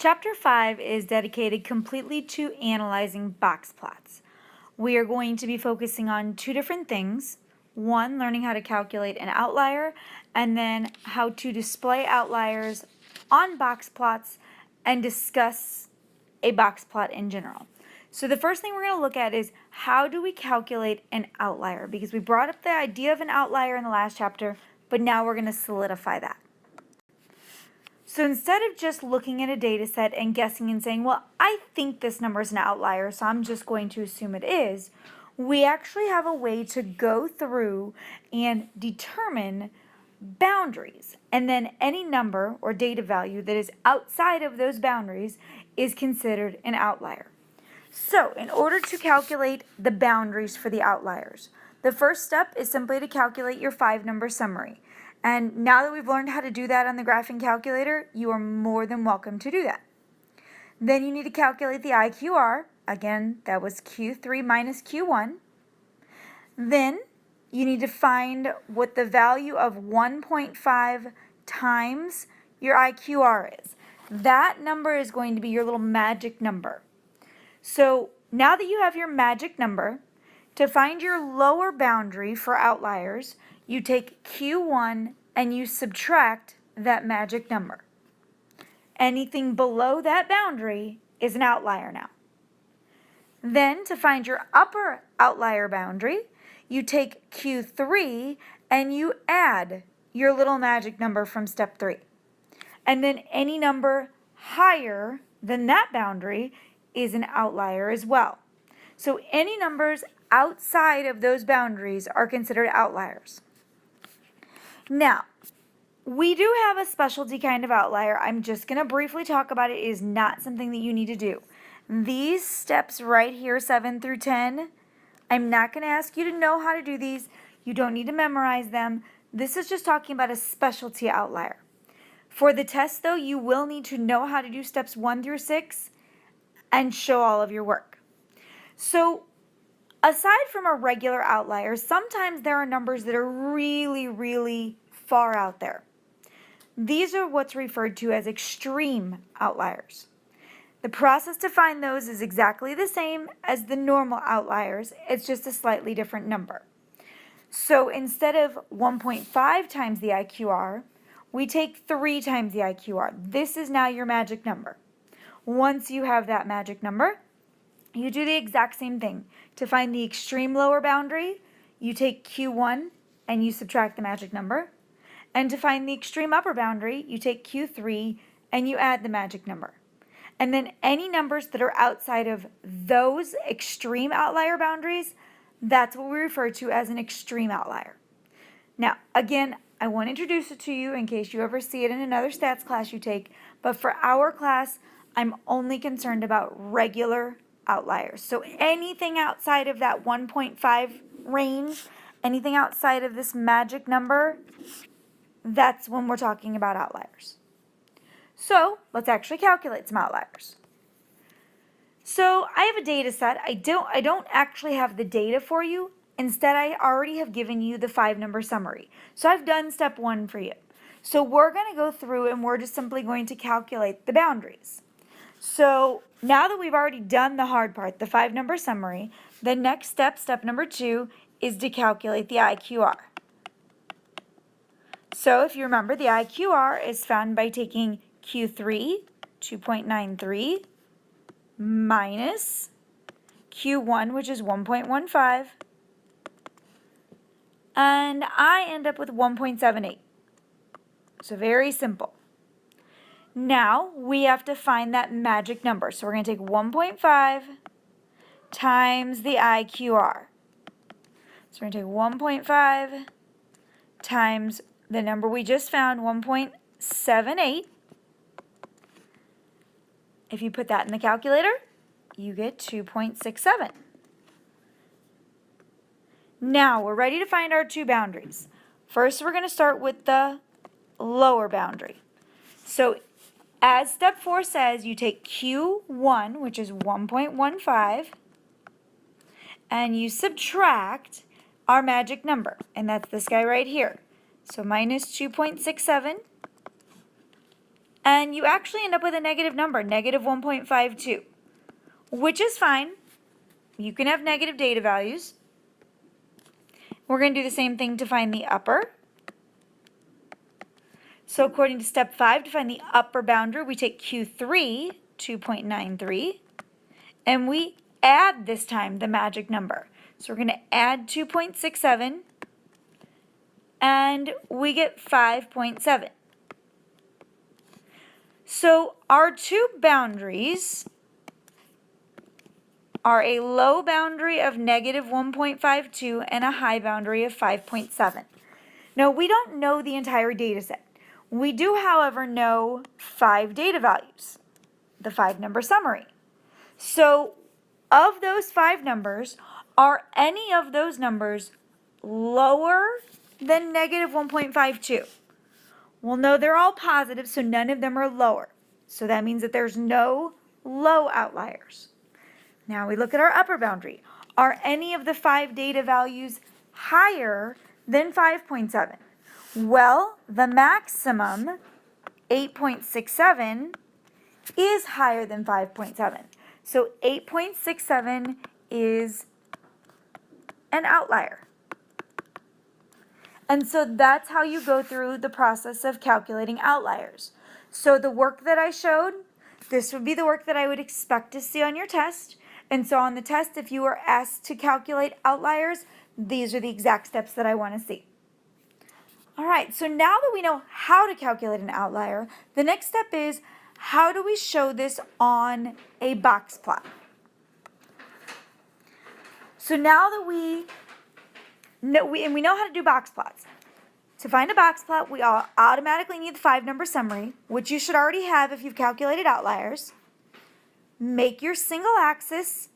Chapter 5 is dedicated completely to analyzing box plots. We are going to be focusing on two different things. One, learning how to calculate an outlier, and then how to display outliers on box plots and discuss a box plot in general. So the first thing we're going to look at is how do we calculate an outlier? Because we brought up the idea of an outlier in the last chapter, but now we're going to solidify that. So instead of just looking at a data set and guessing and saying, well, I think this number is an outlier, so I'm just going to assume it is, we actually have a way to go through and determine boundaries. And then any number or data value that is outside of those boundaries is considered an outlier. So in order to calculate the boundaries for the outliers, the first step is simply to calculate your 5-number summary. And now that we've learned how to do that on the graphing calculator, you are more than welcome to do that. Then you need to calculate the IQR. Again, that was Q3 minus Q1. Then you need to find what the value of 1.5 times your IQR is. That number is going to be your little magic number. So now that you have your magic number, to find your lower boundary for outliers, you take Q1 and you subtract that magic number. Anything below that boundary is an outlier now. Then to find your upper outlier boundary, you take Q3 and you add your little magic number from step 3. And then any number higher than that boundary is an outlier as well. So any numbers outside of those boundaries are considered outliers. Now, we do have a specialty kind of outlier. I'm just going to briefly talk about it. It is not something that you need to do. These steps right here, 7 through 10, I'm not going to ask you to know how to do these. You don't need to memorize them. This is just talking about a specialty outlier. For the test, though, you will need to know how to do steps 1 through 6 and show all of your work. So, aside from a regular outlier, sometimes there are numbers that are really, really far out there. These are what's referred to as extreme outliers. The process to find those is exactly the same as the normal outliers. It's just a slightly different number. So instead of 1.5 times the IQR, we take 3 times the IQR. This is now your magic number. Once you have that magic number, you do the exact same thing. To find the extreme lower boundary, you take Q1 and you subtract the magic number. And to find the extreme upper boundary, you take Q3 and you add the magic number. And then any numbers that are outside of those extreme outlier boundaries, that's what we refer to as an extreme outlier. Now, again, I want to introduce it to you in case you ever see it in another stats class you take, but for our class, I'm only concerned about regular outliers. So anything outside of that 1.5 range, anything outside of this magic number, that's when we're talking about outliers. So let's actually calculate some outliers. So I have a data set. I don't actually have the data for you. Instead, I already have given you the 5-number summary. So I've done step 1 for you. So we're going to go through and we're just simply going to calculate the boundaries. So now that we've already done the hard part, the 5-number summary, the next step, step number 2, is to calculate the IQR. So if you remember, the IQR is found by taking Q3, 2.93, minus Q1, which is 1.15, and I end up with 1.78. So very simple. Now we have to find that magic number. So we're going to take 1.5 times the IQR. So we're going to take 1.5 times the number we just found, 1.78. If you put that in the calculator, you get 2.67. Now we're ready to find our two boundaries. First, we're going to start with the lower boundary. So as step 4 says, you take Q1, which is 1.15, and you subtract our magic number, and that's this guy right here. So minus 2.67 and you actually end up with a negative number, negative 1.52, which is fine. You can have negative data values. We're going to do the same thing to find the upper. So according to step 5, to find the upper boundary, we take Q3, 2.93, and we add this time the magic number. So we're going to add 2.67, and we get 5.7. So our two boundaries are a low boundary of negative 1.52 and a high boundary of 5.7. Now, we don't know the entire data set. We do, however, know 5 data values, the 5-number summary. So, of those 5 numbers, are any of those numbers lower than negative 1.52? Well, no, they're all positive, so none of them are lower. So that means that there's no low outliers. Now we look at our upper boundary. Are any of the 5 data values higher than 5.7? Well, the maximum, 8.67, is higher than 5.7. So 8.67 is an outlier. And so that's how you go through the process of calculating outliers. So the work that I showed, this would be the work that I would expect to see on your test. And so on the test, if you were asked to calculate outliers, these are the exact steps that I want to see. All right, so now that we know how to calculate an outlier, the next step is, how do we show this on a box plot? So now that we know how to do box plots. To find a box plot, we automatically need the 5-number summary, which you should already have if you've calculated outliers. Make your single axis,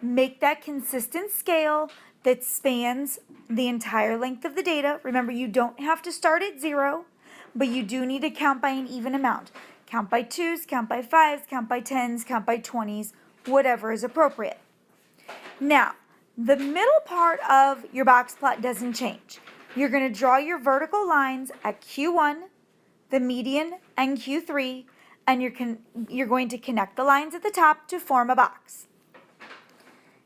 make that consistent scale that spans the entire length of the data. Remember, you don't have to start at 0, but you do need to count by an even amount. Count by 2s, count by 5s, count by 10s, count by 20s, whatever is appropriate. Now, the middle part of your box plot doesn't change. You're going to draw your vertical lines at Q1, the median, and Q3, and you're going to connect the lines at the top to form a box.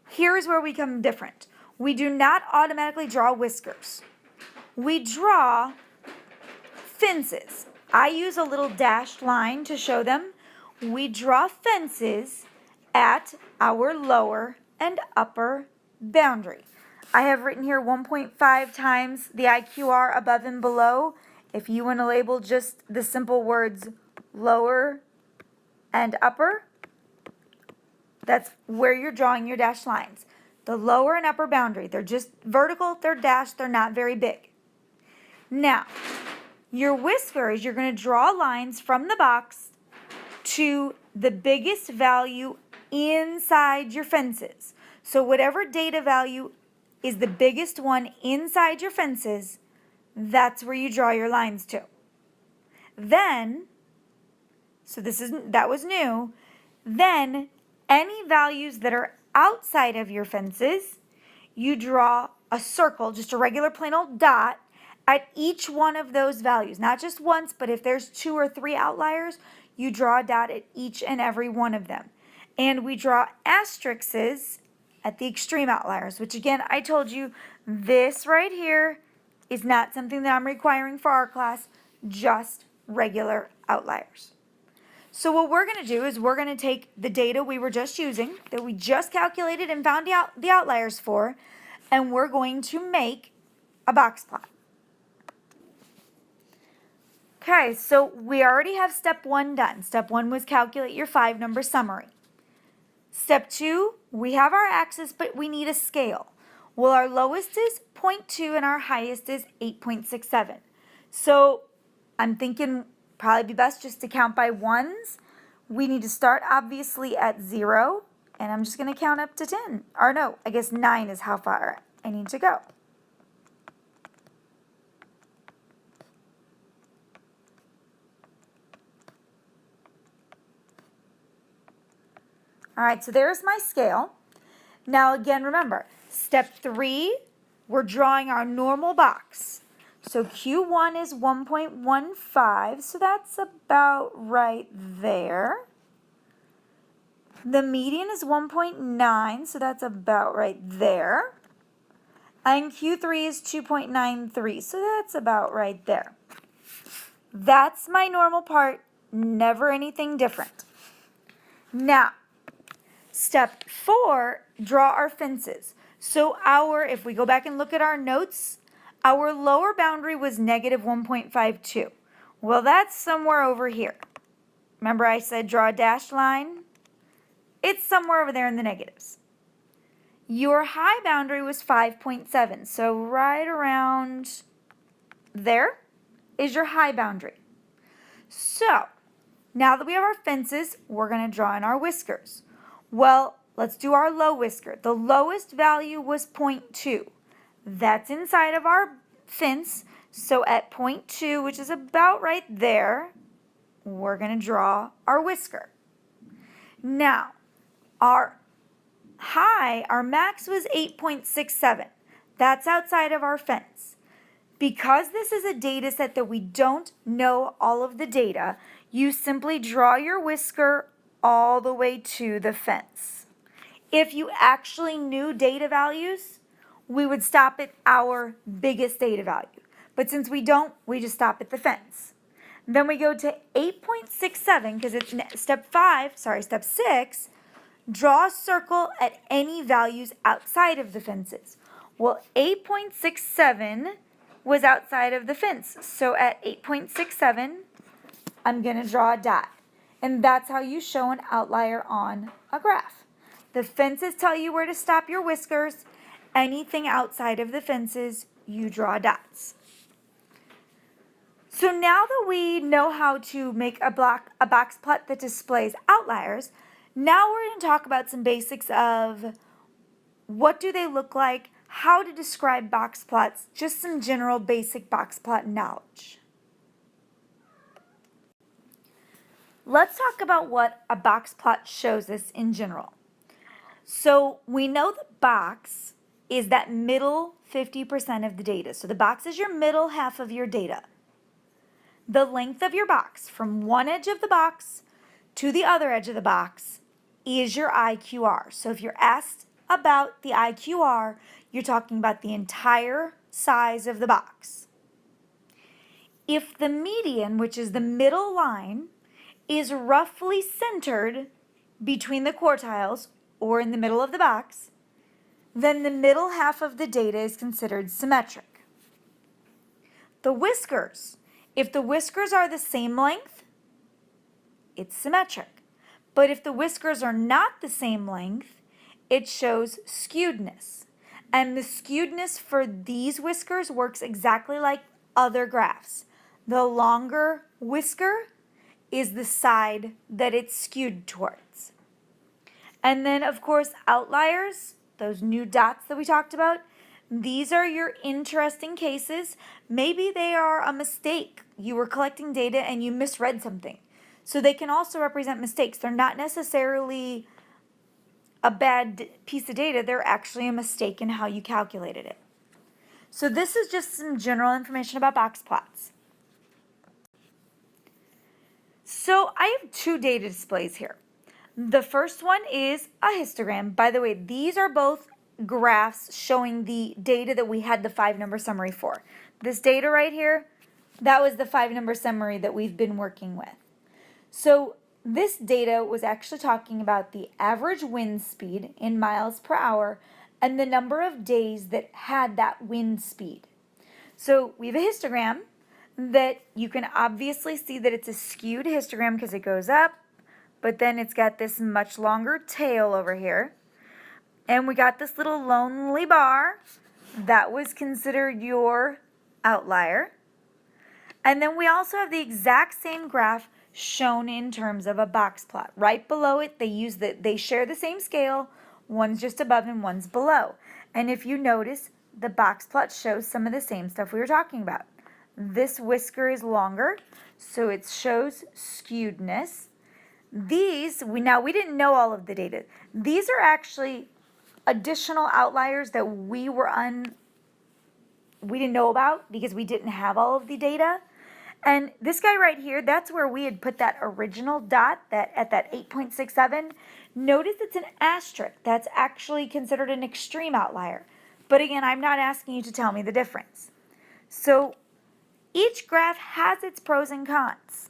Here's where we become different. We do not automatically draw whiskers. We draw fences. I use a little dashed line to show them. We draw fences at our lower and upper boundary. I have written here 1.5 times the IQR above and below. If you want to label just the simple words lower and upper, that's where you're drawing your dashed lines. The lower and upper boundary, they're just vertical, they're dashed, they're not very big. Now, your whiskers, you're going to draw lines from the box to the biggest value inside your fences. So whatever data value is the biggest one inside your fences, that's where you draw your lines to. Then, so that was new, then any values that are outside of your fences, you draw a circle, just a regular plain old dot, at each one of those values. Not just once, but if there's 2 or 3 outliers, you draw a dot at each and every one of them. And we draw asterisks at the extreme outliers, which again, I told you, this right here is not something that I'm requiring for our class, just regular outliers. So what we're going to do is we're going to take the data we were just using, that we just calculated and found the outliers for, and we're going to make a box plot. Okay, so we already have step 1 done. Step 1 was calculate your 5-number summary. Step 2, we have our axis, but we need a scale. Well, our lowest is 0.2 and our highest is 8.67. So I'm thinking probably be best just to count by ones. We need to start obviously at 0, and I'm just going to count up to 10. Or no, I guess 9 is how far I need to go. All right, so there's my scale. Now again, remember, step 3, we're drawing our normal box. So Q1 is 1.15, so that's about right there. The median is 1.9, so that's about right there. And Q3 is 2.93, so that's about right there. That's my normal part, never anything different. Now, step 4, draw our fences. So if we go back and look at our notes, our lower boundary was negative 1.52. Well, that's somewhere over here. Remember I said draw a dashed line? It's somewhere over there in the negatives. Your high boundary was 5.7, so right around there is your high boundary. So, now that we have our fences, we're going to draw in our whiskers. Well, let's do our low whisker. The lowest value was 0.2. That's inside of our fence, so at 0.2, which is about right there, we're going to draw our whisker. Now, our max was 8.67. That's outside of our fence. Because this is a data set that we don't know all of the data, you simply draw your whisker all the way to the fence. If you actually knew data values, we would stop at our biggest data value. But since we don't, we just stop at the fence. Then we go to 8.67 because it's step 6, draw a circle at any values outside of the fences. Well, 8.67 was outside of the fence. So at 8.67, I'm going to draw a dot. And that's how you show an outlier on a graph. The fences tell you where to stop your whiskers. Anything outside of the fences, you draw dots. So now that we know how to make a box plot that displays outliers, now we're going to talk about some basics of what do they look like, how to describe box plots, just some general basic box plot knowledge. Let's talk about what a box plot shows us in general. So we know the box is that middle 50% of the data. So the box is your middle half of your data. The length of your box from one edge of the box to the other edge of the box is your IQR. So if you're asked about the IQR, you're talking about the entire size of the box. If the median, which is the middle line, is roughly centered between the quartiles or in the middle of the box, then the middle half of the data is considered symmetric. The whiskers, if the whiskers are the same length, it's symmetric. But if the whiskers are not the same length, it shows skewedness. And the skewedness for these whiskers works exactly like other graphs. The longer whisker is the side that it's skewed towards. And then, of course, outliers, those new dots that we talked about, these are your interesting cases. Maybe they are a mistake. You were collecting data and you misread something. So they can also represent mistakes. They're not necessarily a bad piece of data. They're actually a mistake in how you calculated it. So this is just some general information about box plots. So I have two data displays here. The first one is a histogram. By the way, these are both graphs showing the data that we had the 5-number summary for. This data right here, that was the 5-number summary that we've been working with. So this data was actually talking about the average wind speed in miles per hour and the number of days that had that wind speed. So we have a histogram that you can obviously see that it's a skewed histogram because it goes up, but then it's got this much longer tail over here. And we got this little lonely bar. That was considered your outlier. And then we also have the exact same graph shown in terms of a box plot. Right below it, they share the same scale. One's just above and one's below. And if you notice, the box plot shows some of the same stuff we were talking about. This whisker is longer, so it shows skewedness. These, we didn't know all of the data. These are actually additional outliers that we were we didn't know about because we didn't have all of the data. And this guy right here, that's where we had put that original dot that at that 8.67. Notice it's an asterisk. That's actually considered an extreme outlier. But again, I'm not asking you to tell me the difference. So each graph has its pros and cons.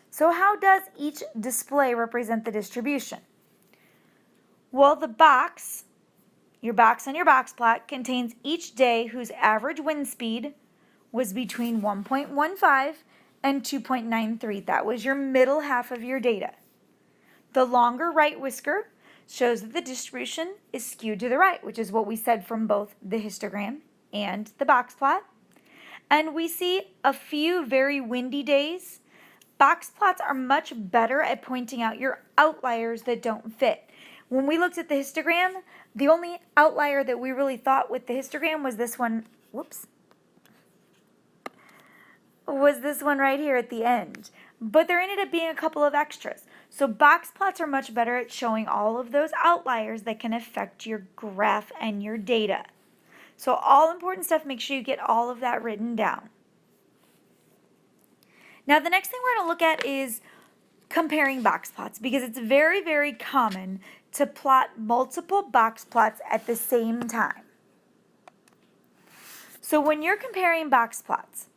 So how does each display represent the distribution? Well, the box, your box on your box plot, contains each day whose average wind speed was between 1.15 and 2.93. That was your middle half of your data. The longer right whisker shows that the distribution is skewed to the right, which is what we said from both the histogram and the box plot. And we see a few very windy days. Box plots are much better at pointing out your outliers that don't fit. When we looked at the histogram, the only outlier that we really thought with the histogram was this one, was this one right here at the end. But there ended up being a couple of extras. So box plots are much better at showing all of those outliers that can affect your graph and your data. So all important stuff, make sure you get all of that written down. Now the next thing we're going to look at is comparing box plots, because it's very, very common to plot multiple box plots at the same time. So when you're comparing box plots,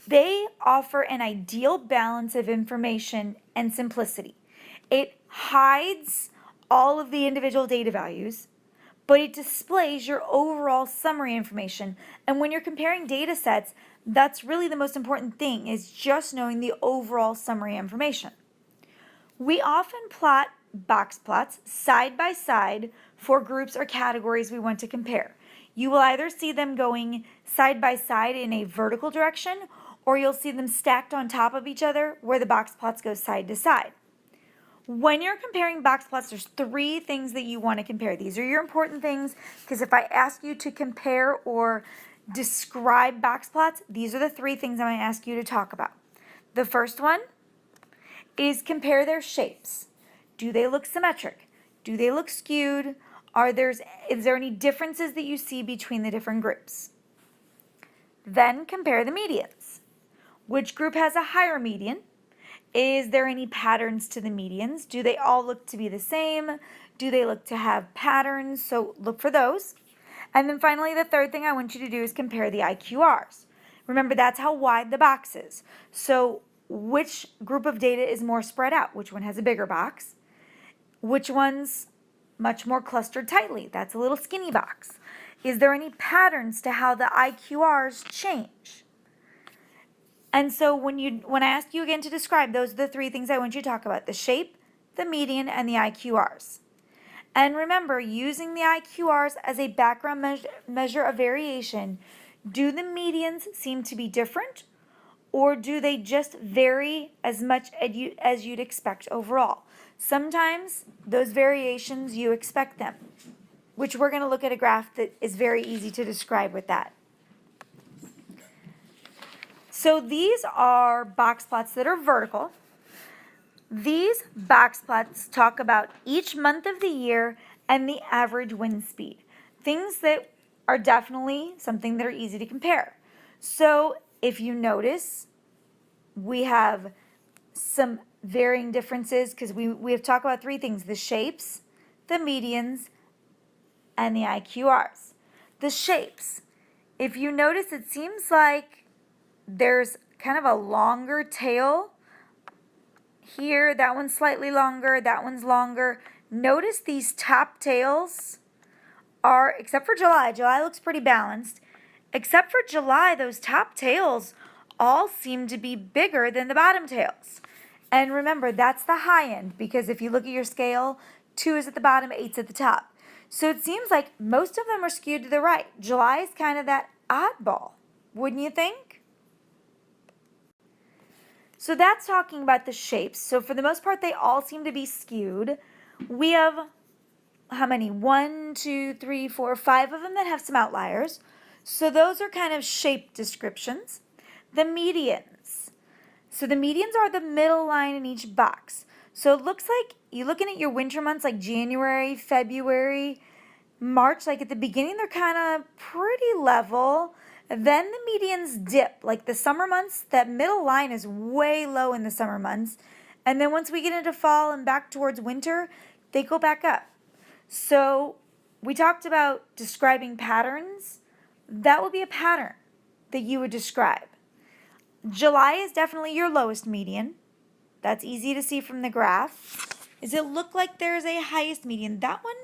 they offer an ideal balance of information and simplicity. It hides all of the individual data values, but it displays your overall summary information. And when you're comparing data sets, that's really the most important thing, is just knowing the overall summary information. We often plot box plots side by side for groups or categories we want to compare. You will either see them going side by side in a vertical direction, or you'll see them stacked on top of each other where the box plots go side to side. When you're comparing box plots, there's three things that you want to compare. These are your important things, because if I ask you to compare or describe box plots, these are the three things I'm going to ask you to talk about. The first one is compare their shapes. Do they look symmetric? Do they look skewed? Is there any differences that you see between the different groups? Then compare the medians. Which group has a higher median? Is there any patterns to the medians? Do they all look to be the same? Do they look to have patterns? So look for those. And then finally, the third thing I want you to do is compare the IQRs. Remember, that's how wide the box is. So which group of data is more spread out? Which one has a bigger box? Which one's much more clustered tightly? That's a little skinny box. Is there any patterns to how the IQRs change? And so when I ask you again to describe, those are the three things I want you to talk about: the shape, the median, and the IQRs. And remember, using the IQRs as a background measure of variation, do the medians seem to be different, or do they just vary as much as you'd expect overall? Sometimes those variations, you expect them, which we're going to look at a graph that is very easy to describe with that. So these are box plots that are vertical. These box plots talk about each month of the year and the average wind speed. Things that are definitely something that are easy to compare. So if you notice, we have some varying differences, because we have talked about three things: the shapes, the medians, and the IQRs. The shapes, if you notice, it seems like there's kind of a longer tail here. That one's slightly longer, that one's longer. Notice these top tails are, except for July looks pretty balanced. Except for July, those top tails all seem to be bigger than the bottom tails. And remember, that's the high end, because if you look at your scale, 2 is at the bottom, 8's at the top. So it seems like most of them are skewed to the right. July is kind of that oddball, wouldn't you think? So that's talking about the shapes. So for the most part, they all seem to be skewed. We have, how many? 1, 2, 3, 4, 5 of them that have some outliers. So those are kind of shape descriptions. The medians. So the medians are the middle line in each box. So it looks like you're looking at your winter months like January, February. March, like at the beginning, they're kind of pretty level. Then the medians dip, like the summer months, that middle line is way low in the summer months. And then once we get into fall and back towards winter, they go back up. So we talked about describing patterns. That would be a pattern that you would describe. July is definitely your lowest median. That's easy to see from the graph. Does it look like there's a highest median? That one,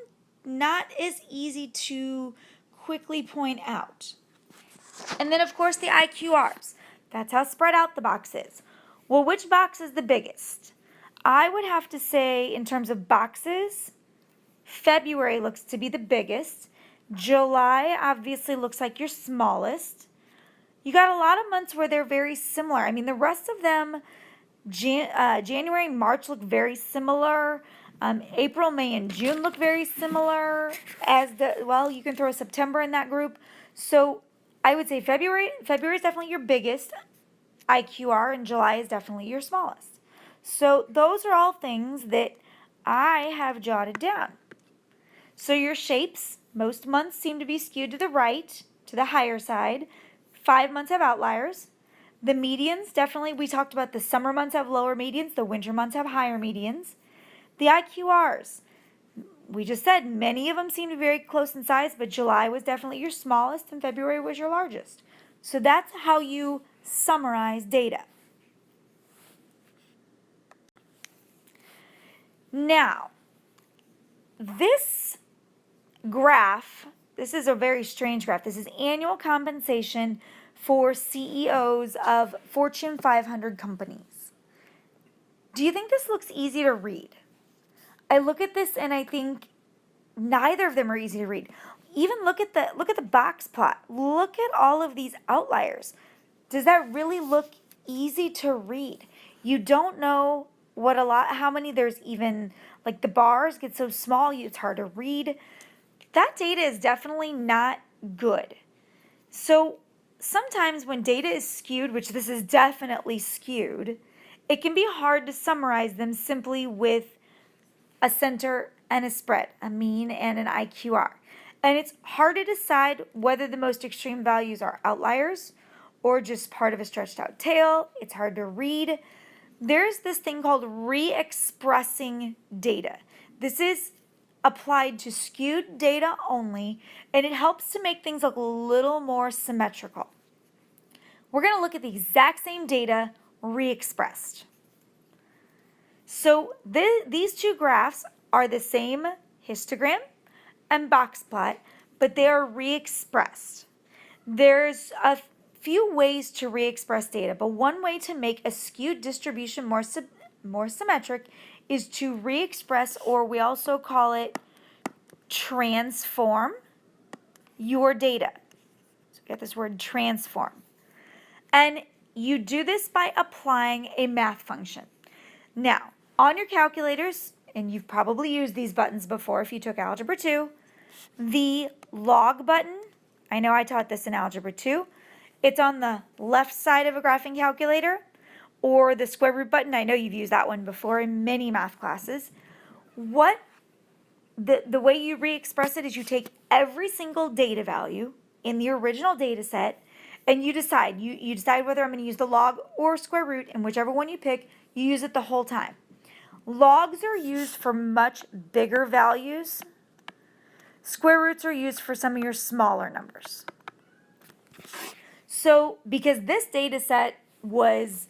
not as easy to quickly point out. And then, of course, the IQRs. That's how spread out the box is. Well, which box is the biggest? I would have to say, in terms of boxes, February looks to be the biggest. July obviously looks like your smallest. You got a lot of months where they're very similar. I mean, the rest of them, January and March look very similar. April, May, and June look very similar. You can throw September in that group. So I would say February is definitely your biggest IQR, and July is definitely your smallest. So those are all things that I have jotted down. So your shapes, most months seem to be skewed to the right, to the higher side. 5 months have outliers. The medians, definitely, we talked about the summer months have lower medians, the winter months have higher medians. The IQRs, we just said many of them seem to be very close in size, but July was definitely your smallest and February was your largest. So that's how you summarize data. Now, this graph, this is a very strange graph. This is annual compensation for CEOs of Fortune 500 companies. Do you think this looks easy to read? I look at this and I think neither of them are easy to read. Even look at the box plot. Look at all of these outliers. Does that really look easy to read? You don't know how many there's even, like the bars get so small, it's hard to read. That data is definitely not good. So sometimes when data is skewed, which this is definitely skewed, it can be hard to summarize them simply with a center and a spread, a mean and an IQR. And it's hard to decide whether the most extreme values are outliers or just part of a stretched out tail. It's hard to read. There's this thing called re-expressing data. This is applied to skewed data only, and it helps to make things look a little more symmetrical. We're going to look at the exact same data re-expressed. So these two graphs are the same histogram and box plot, but they are re-expressed. There's a few ways to re-express data, but one way to make a skewed distribution more symmetric is to re-express, or we also call it transform your data. So get this word transform. And you do this by applying a math function. Now, on your calculators, and you've probably used these buttons before if you took Algebra 2, the log button, I know I taught this in Algebra 2, it's on the left side of a graphing calculator, or the square root button, I know you've used that one before in many math classes. The way you re-express it is you take every single data value in the original data set and you decide whether I'm going to use the log or square root, and whichever one you pick, you use it the whole time. Logs are used for much bigger values. Square roots are used for some of your smaller numbers. So because this data set was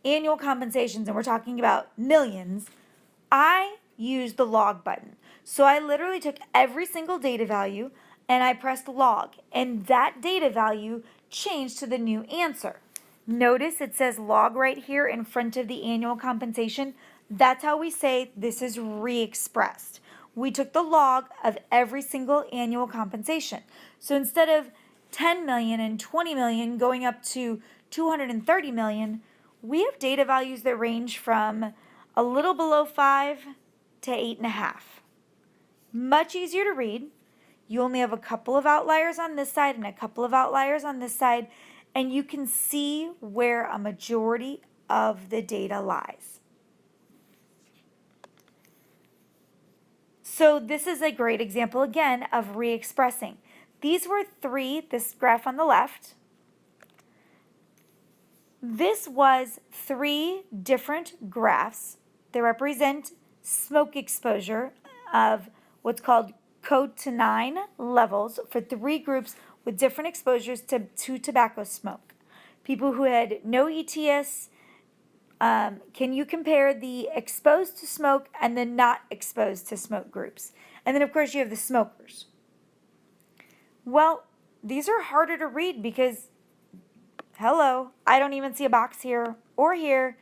annual compensations and we're talking about millions, I used the log button. So I literally took every single data value and I pressed log, and that data value changed to the new answer. Notice it says log right here in front of the annual compensation. That's how we say this is re-expressed. We took the log of every single annual compensation. So instead of 10 million and 20 million going up to 230 million, we have data values that range from a little below 5 to 8.5. Much easier to read. You only have a couple of outliers on this side and a couple of outliers on this side, and you can see where a majority of the data lies. So this is a great example again of re-expressing. These were three, this graph on the left. This was three different graphs that represent smoke exposure of what's called CO2 levels for three groups with different exposures to tobacco smoke. People who had no ETS, can you compare the exposed to smoke and the not exposed to smoke groups? And then of course you have the smokers. Well, these are harder to read because, hello, I don't even see a box here or here.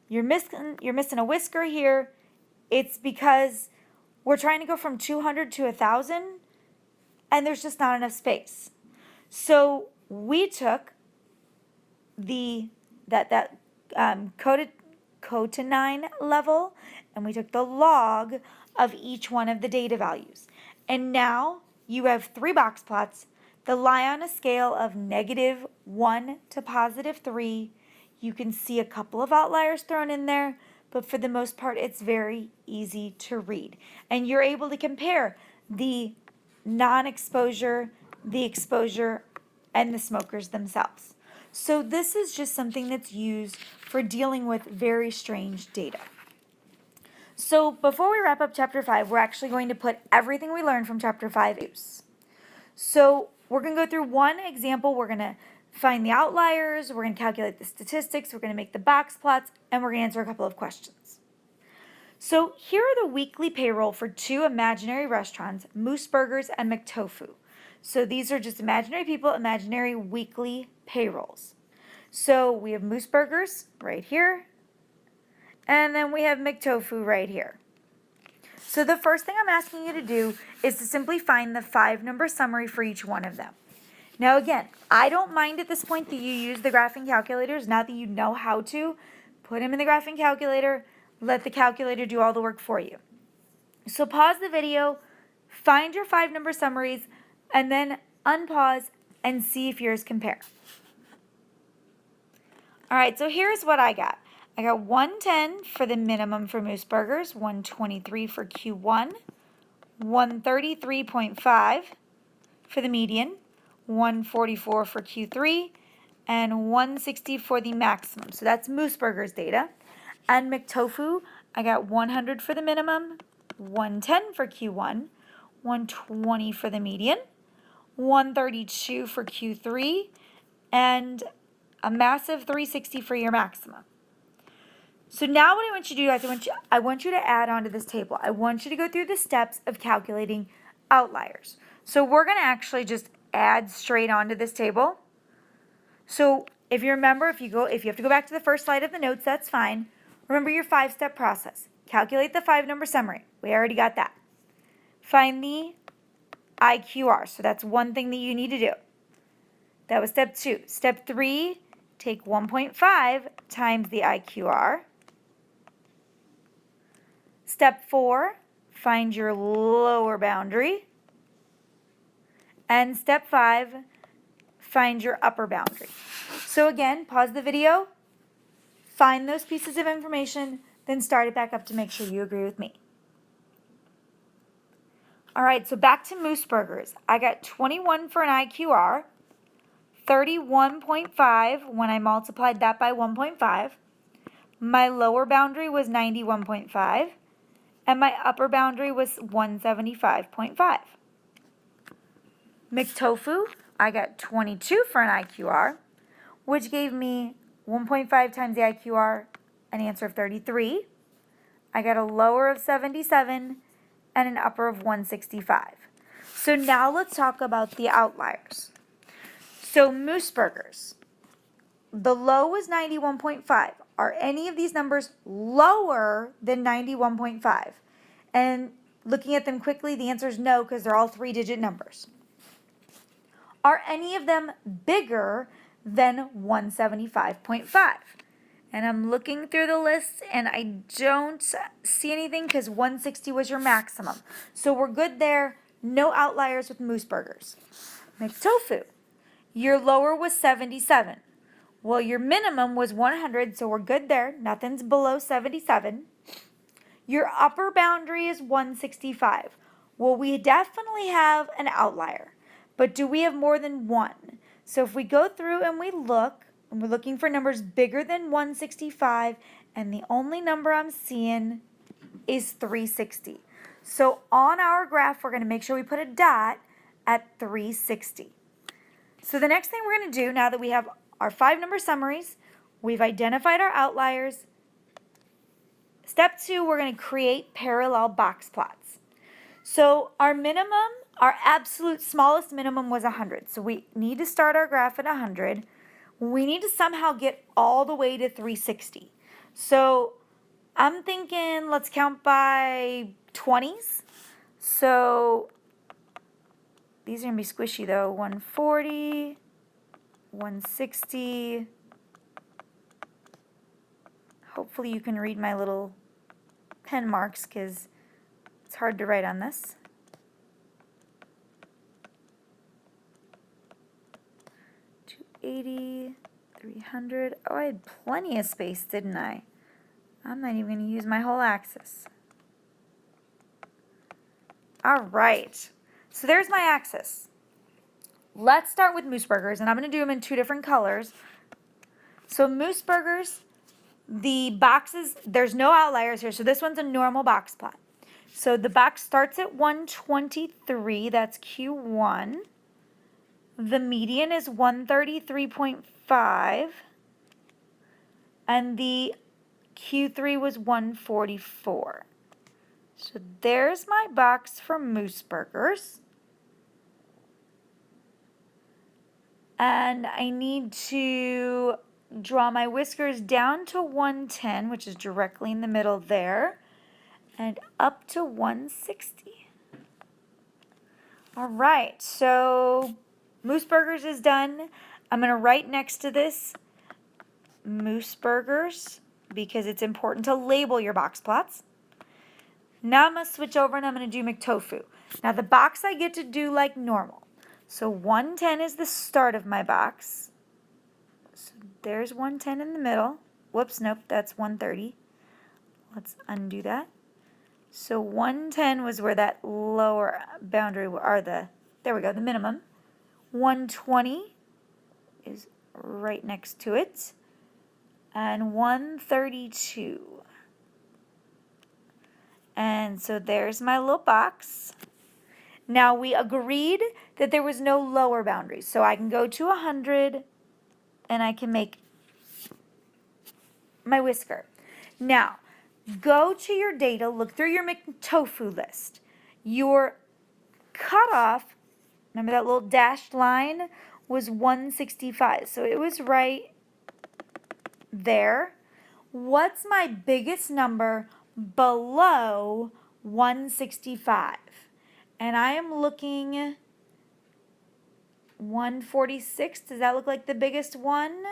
You're missing a whisker here. It's because we're trying to go from 200 to 1,000 and there's just not enough space. So we took that CO2 level and we took the log of each one of the data values. And now you have three box plots that lie on a scale of -1 to +3. You can see a couple of outliers thrown in there, but for the most part, it's very easy to read. And you're able to compare the non-exposure, the exposure, and the smokers themselves. So this is just something that's used for dealing with very strange data. So before we wrap up chapter 5, we're actually going to put everything we learned from chapter 5 to use. So we're going to go through one example. We're going to find the outliers, we're going to calculate the statistics, we're going to make the box plots, and we're going to answer a couple of questions. So here are the weekly payroll for two imaginary restaurants, Moose Burgers and McTofu. So these are just imaginary people, imaginary weekly payrolls. So we have Moose Burgers right here, and then we have McTofu right here. So the first thing I'm asking you to do is to simply find the 5-number summary for each one of them. Now again, I don't mind at this point that you use the graphing calculators, not that you know how to. Put them in the graphing calculator, let the calculator do all the work for you. So pause the video, find your 5-number summaries, and then unpause and see if yours compare. Alright, so here's what I got. I got 110 for the minimum for Moose Burgers, 123 for Q1, 133.5 for the median, 144 for Q3, and 160 for the maximum. So that's Moose Burgers data. And McTofu, I got 100 for the minimum, 110 for Q1, 120 for the median, 132 for Q3, and a massive 360 for your maximum. So now what I want you to do is I want you to add on to this table. I want you to go through the steps of calculating outliers. So we're going to actually just add straight onto this table. So if you remember, if you have to go back to the first slide of the notes, that's fine. Remember your 5-step process. Calculate the 5-number summary. We already got that. Find the IQR. So that's one thing that you need to do. That was step 2. Step 3, take 1.5 times the IQR. Step 4, find your lower boundary. And step 5, find your upper boundary. So again, pause the video, find those pieces of information, then start it back up to make sure you agree with me. Alright, so back to Moose Burgers. I got 21 for an IQR, 31.5 when I multiplied that by 1.5. My lower boundary was 91.5, and my upper boundary was 175.5. McTofu, I got 22 for an IQR, which gave me 1.5 times the IQR, an answer of 33. I got a lower of 77 and an upper of 165. So now let's talk about the outliers. So Moose Burgers, the low was 91.5. Are any of these numbers lower than 91.5? And looking at them quickly, the answer is no, because they're all 3-digit numbers. Are any of them bigger than 175.5? And I'm looking through the list and I don't see anything because 160 was your maximum. So we're good there. No outliers with Moose Burgers. McTofu, your lower was 77. Well, your minimum was 100, so we're good there. Nothing's below 77. Your upper boundary is 165. Well, we definitely have an outlier, but do we have more than one? So if we go through and we look, and we're looking for numbers bigger than 165, and the only number I'm seeing is 360. So on our graph, we're going to make sure we put a dot at 360. So the next thing we're going to do, now that we have our 5-number summaries, we've identified our outliers. Step 2, we're going to create parallel box plots. So our minimum, our absolute smallest minimum was 100. So we need to start our graph at 100. We need to somehow get all the way to 360. So I'm thinking let's count by 20s. So these are going to be squishy though. 140, 160. Hopefully you can read my little pen marks because it's hard to write on this. 280, 300. Oh, I had plenty of space, didn't I? I'm not even going to use my whole axis. All right, so there's my axis. Let's start with moose burgers, and I'm going to do them in 2 different colors. So moose burgers, the boxes, there's no outliers here, so this one's a normal box plot. So the box starts at 123, that's Q1. The median is 133.5, and the Q3 was 144. So there's my box for moose burgers. And I need to draw my whiskers down to 110, which is directly in the middle there, and up to 160. All right, so moose burgers is done. I'm going to write next to this moose burgers because it's important to label your box plots. Now I'm going to switch over and I'm going to do McTofu. Now the box I get to do like normal. So 110 is the start of my box. So there's 110 in the middle. Whoops, nope, that's 130. Let's undo that. So 110 was where that lower boundary, or there we go, the minimum. 120 is right next to it. And 132. And so there's my little box. Now we agreed that there was no lower boundaries. So I can go to 100 and I can make my whisker. Now, go to your data, look through your McTofu list. Your cutoff, remember that little dashed line, was 165. So it was right there. What's my biggest number below 165? And I am looking 146. Does that look like the biggest one?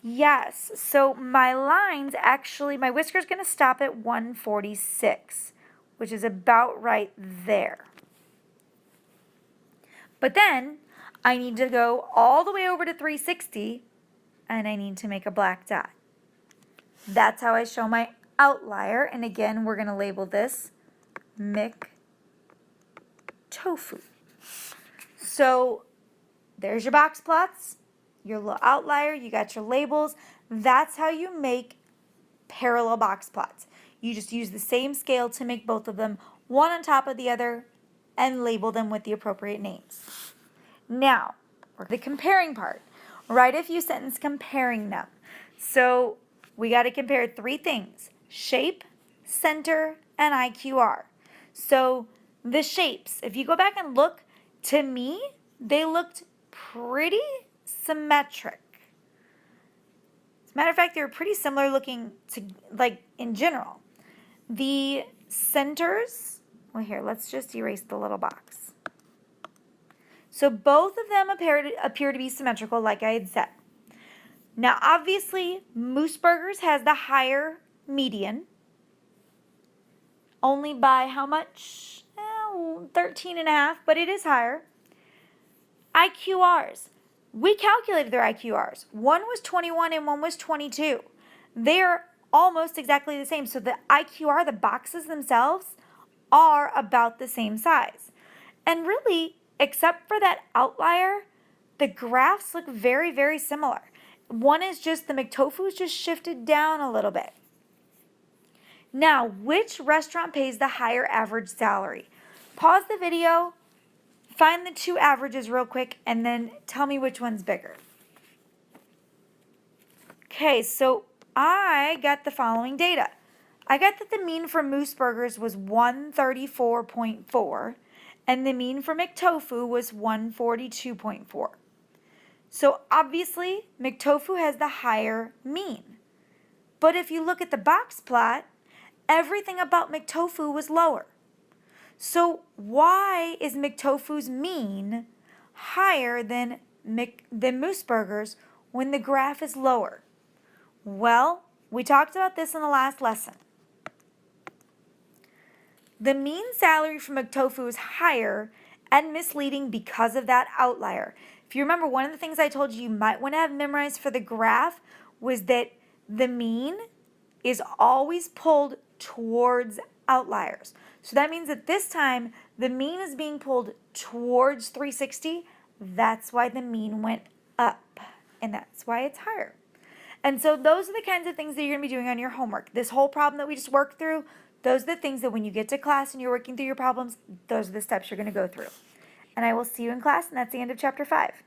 Yes. So my lines actually, my whisker's going to stop at 146, which is about right there. But then I need to go all the way over to 360 and I need to make a black dot. That's how I show my outlier. And again, we're going to label this McTofu. So there's your box plots, your little outlier, you got your labels. That's how you make parallel box plots. You just use the same scale to make both of them, one on top of the other, and label them with the appropriate names. Now, the comparing part. Write a few sentences comparing them. So we got to compare 3 things: shape, center, and IQR. So the shapes, if you go back and look, to me, they looked pretty symmetric. As a matter of fact, they were pretty similar looking to, like, in general. The centers, well, here, let's just erase the little box. So both of them appear to be symmetrical, like I had said. Now, obviously, Moose Burgers has the higher median. Only by how much? 13.5, but it is higher. IQRs. We calculated their IQRs. One was 21 and one was 22. They are almost exactly the same. So the IQR, the boxes themselves, are about the same size. And really, except for that outlier, the graphs look very, very similar. One is just the McTofu's just shifted down a little bit. Now, which restaurant pays the higher average salary? Pause the video, find the two averages real quick, and then tell me which one's bigger. Okay, so I got the following data. I got that the mean for Moose Burgers was 134.4, and the mean for McTofu was 142.4. So obviously, McTofu has the higher mean. But if you look at the box plot, everything about McTofu was lower. So why is McTofu's mean higher than Moose Burgers when the graph is lower? Well, we talked about this in the last lesson. The mean salary for McTofu is higher and misleading because of that outlier. If you remember, one of the things I told you might want to have memorized for the graph was that the mean is always pulled towards outliers. So that means that this time the mean is being pulled towards 360. That's why the mean went up, and that's why it's higher. And so those are the kinds of things that you're going to be doing on your homework. This whole problem that we just worked through, those are the things that when you get to class and you're working through your problems, those are the steps you're going to go through. And I will see you in class, and that's the end of chapter 5.